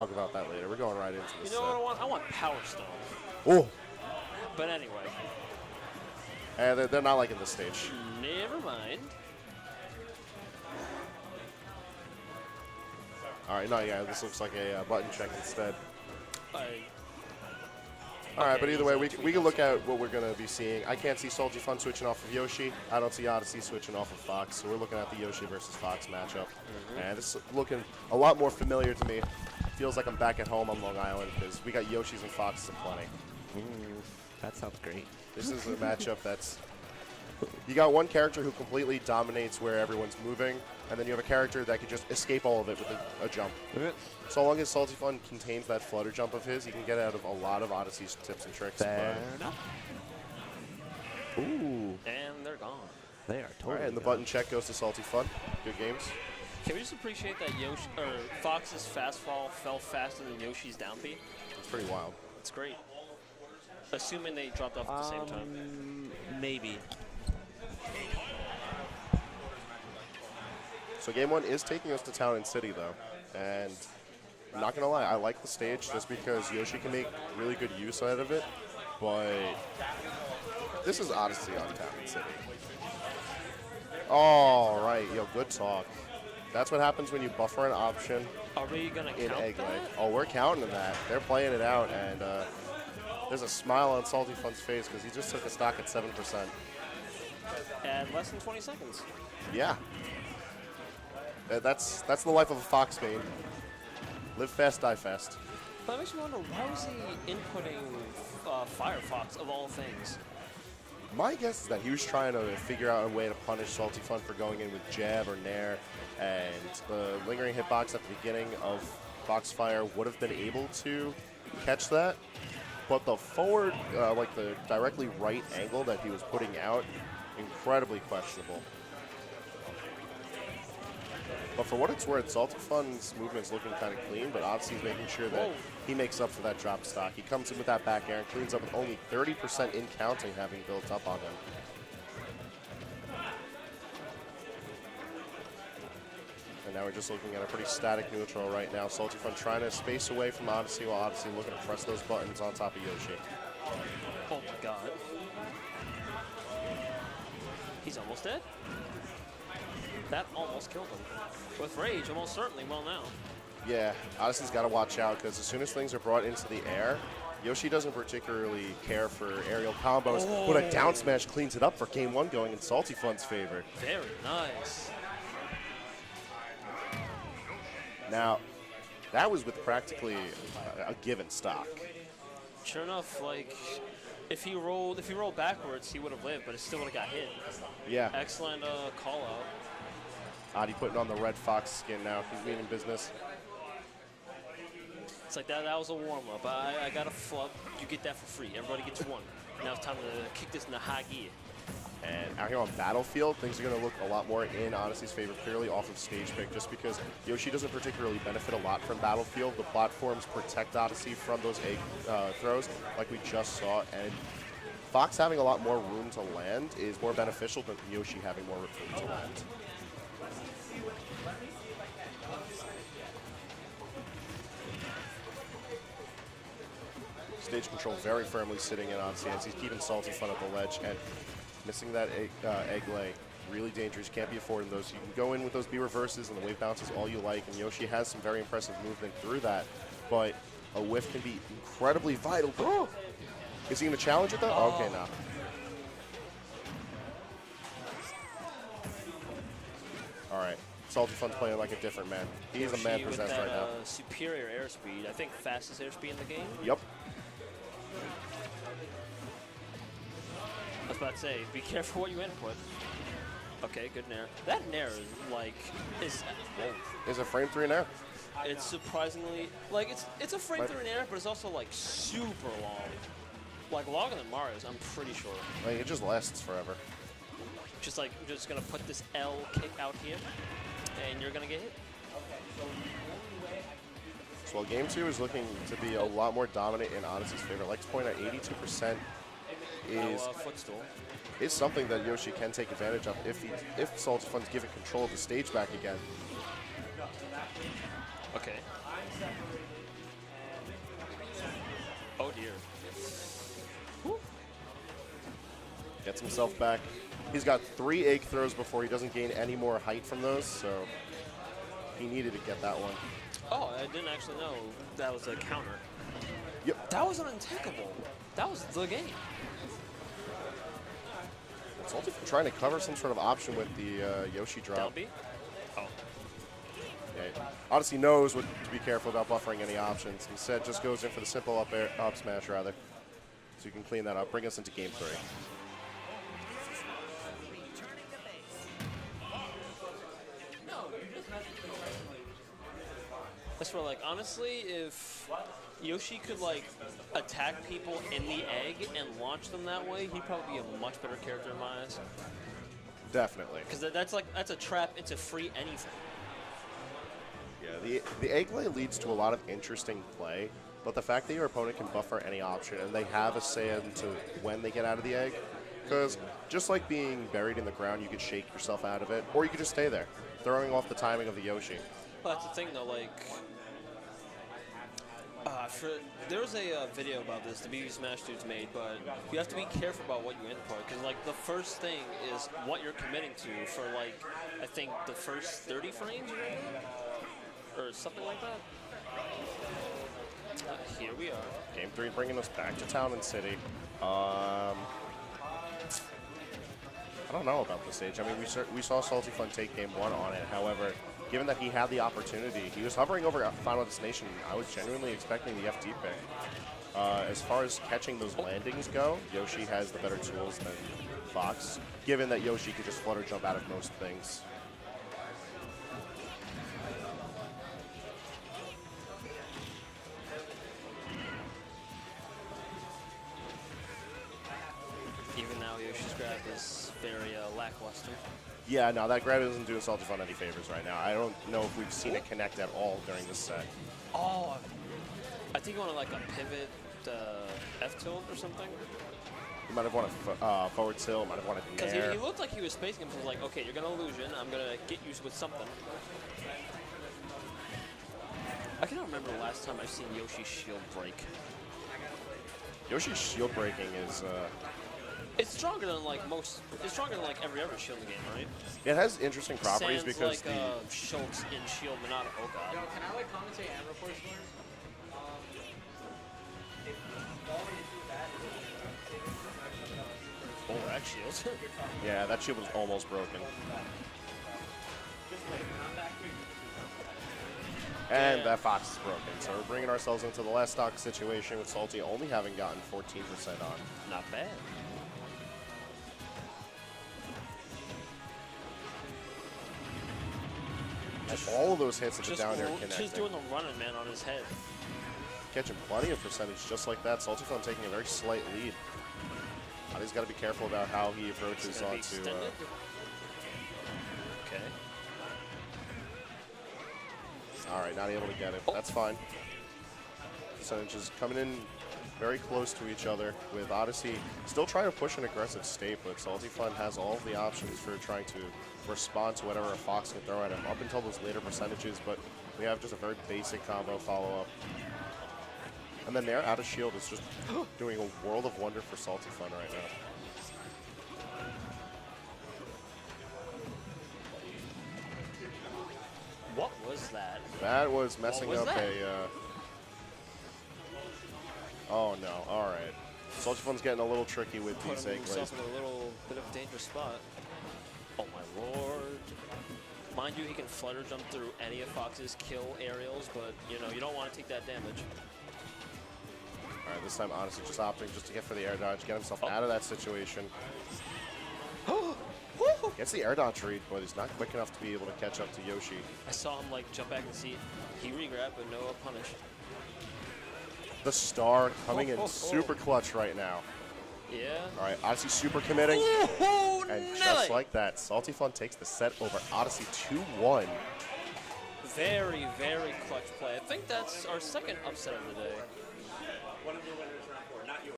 talk about that later. We're going right into this. You know what I want? I want Power Stone. Oh, But anyway. and they're not liking this stage. Never mind. All right, no, yeah, this looks like a button check instead. All Okay, right, but either way, we easy can look at what we're going to be seeing. I can't see SaltyFun switching off of Yoshi. I don't see Oddysey switching off of Fox. So we're looking at the Yoshi versus Fox matchup. And this is looking a lot more familiar to me. Feels like I'm back at home on Long Island because we got Yoshis and Foxes aplenty. That sounds great. This is a matchup that's... You got one character who completely dominates where everyone's moving, and then you have a character that can just escape all of it with a jump. So long as SaltyFun contains that flutter jump of his, he can get out of a lot of Oddysey's tips and tricks. Fair enough. Ooh. And they're gone. They are All totally right, and the gone. button check goes to SaltyFun. Good games. Can we just appreciate that Yoshi or Fox's fast fall fell faster than Yoshi's down B? It's pretty wild. It's great. Assuming they dropped off at the same time. Maybe. So game one is taking us to Town and City, though. And I'm not going to lie, I like the stage just because Yoshi can make really good use out of it. But this is Oddysey on Town and City. All right, yo, good talk. That's what happens when you buffer an option Are we gonna in count egg that? leg. Oh, we're counting that. They're playing it out, and there's a smile on SaltyFun's face because he just took a stock at 7%. At less than 20 seconds. Yeah. That's the life of a Fox main. Live fast, die fast. But it makes me wonder, why was he inputting Firefox of all things? My guess is that he was trying to figure out a way to punish SaltyFun for going in with jab or nair, and the lingering hitbox at the beginning of Foxfire would have been able to catch that, but the forward, like the directly right angle that he was putting out, incredibly questionable. But for what it's worth, SaltyFun's movement's looking kind of clean, but Oddysey's making sure that he makes up for that drop stock. He comes in with that back air and cleans up with only 30% in counting having built up on him. And now we're just looking at a pretty static neutral right now. SaltyFun trying to space away from Oddysey while Oddysey looking to press those buttons on top of Yoshi. Oh my god. He's almost dead. That almost killed him. With rage, almost certainly will now. Yeah, Oddysey's got to watch out because as soon as things are brought into the air, Yoshi doesn't particularly care for aerial combos, but a down smash cleans it up for game one going in SaltyFun's favor. Very nice. Now, that was with practically a given stock. Sure enough, like if he rolled backwards, he would have lived, but it still would have got hit. Yeah, Excellent call out. Oddie putting on the red fox skin now. He's meaning business. It's like that was a warm-up. I got a flub. You get that for free. Everybody gets one. Now it's time to kick this in the high gear. And out here on Battlefield, things are going to look a lot more in Oddysey's favor, clearly off of stage pick, just because Yoshi doesn't particularly benefit a lot from Battlefield. The platforms protect Oddysey from those egg throws, like we just saw, and Fox having a lot more room to land is more beneficial than Yoshi having more room to land. Stage control very firmly sitting in Oddysey as he's keeping SaltyFun at the ledge and missing that egg lay. Really dangerous. Can't be affording those. You can go in with those B reverses and the wave bounces all you like, and Yoshi has some very impressive movement through that, but a whiff can be incredibly vital. Oh! Is he going to challenge it though? Oh. Okay, now. All right. SaltyFun's playing like a different man. He is a man possessed right now. Superior airspeed. I think fastest airspeed in the game. Yep. I was about to say, be careful what you input. Okay, good nair. That nair is like Is it frame 3 now? it's surprisingly like it's a frame through an air, but it's also like super long. Like longer than Mario's, I'm pretty sure. Like, it just lasts forever. Just like I'm just gonna put this L kick out here, and you're gonna get hit. So while game 2 is looking to be a lot more dominant in Oddysey's favor, I'd like to point out 82% Footstool. is something that Yoshi can take advantage of if SaltyFun's given control of the stage back again. Okay. Gets himself back. He's got 3 egg throws before he doesn't gain any more height from those, so he needed to get that one. Oh, I didn't actually know that was a counter. Yep. That was untakeable. That was the game. SaltyFun trying to cover some sort of option with the Yoshi drop. Down B? Oh. Yeah, Oddysey knows what to be careful about buffering any options. Instead, just goes in for the simple up smash, rather. So you can clean that up. Bring us into game 3. That's where, like, honestly, if Yoshi could, like, attack people in the egg and launch them that way, he'd probably be a much better character in my eyes. Definitely. Because that's a trap into free anything. Yeah, the egg lay leads to a lot of interesting play, but the fact that your opponent can buffer any option and they have a say into when they get out of the egg, because just like being buried in the ground, you could shake yourself out of it, or you could just stay there, throwing off the timing of the Yoshi. Well, that's the thing, though, like... there was a video about this the BB Smash dudes made, but you have to be careful about what you input, because, like, the first thing is what you're committing to for, like, I think the first 30 frames, or something like that. Here we are. Game 3 bringing us back to Town and City. I don't know about this stage. I mean, we saw SaltyFun take game 1 on it. However, given that he had the opportunity, he was hovering over Final Destination. I was genuinely expecting the FT pick. As far as catching those landings go, Yoshi has the better tools than Fox, given that Yoshi could just flutter jump out of most things. Even now, Yoshi's grab is very lackluster. Yeah, no, that grab isn't doing SaltyFun any favors right now. I don't know if we've seen it connect at all during this set. Oh, I think he wanted like a pivot F tilt or something. He might have wanted forward tilt, might have wanted Because nair. he looked like he was spacing him. So he was like, okay, you're gonna illusion. I'm gonna get you with something. I cannot remember the last time I've seen Yoshi's shield break. Yoshi's shield breaking is. It's stronger than like most. It's stronger than like every other shield in the game, right? It has interesting properties Sans because like Schultz in shield, but not. Oh god. Yo, can I like commentate and report scores? If all you do that, Oh, that shield. yeah, that shield was almost broken. And that Fox is broken. So we're bringing ourselves into the last stock situation with Salty only having gotten 14% on. Not bad. Just all of those hits at the down air connecting. Just doing the running man on his head. Catching plenty of percentage just like that. SaltyFun taking a very slight lead. He's got to be careful about how he approaches onto. Okay. All right, not able to get it. That's fine. Percentages coming in very close to each other, with Oddysey still trying to push an aggressive state, but SaltyFun has all of the options for trying to respond to whatever a Fox can throw at him up until those later percentages, but we have just a very basic combo follow-up. And then there, out of shield is just doing a world of wonder for SaltyFun right now. What was that? That was messing was up that? Oh no, alright. SaltyFun's getting a little tricky with these Putting egg lays. himself in a little bit of a dangerous spot. Oh my lord. Mind you, he can flutter jump through any of Fox's kill aerials, but you know, you don't want to take that damage. Alright, this time Oddysey just opting just to get for the air dodge, get himself out of that situation. Gets the air dodge read, but he's not quick enough to be able to catch up to Yoshi. I saw him like jump back and see he regrab, but no punish. The star coming in super clutch right now. Yeah. Alright, Oddysey super committing. Oh, And Nelly! just like that, SaltyFun takes the set over Oddysey 2-1. Very, very clutch play. I think that's our second upset of the day.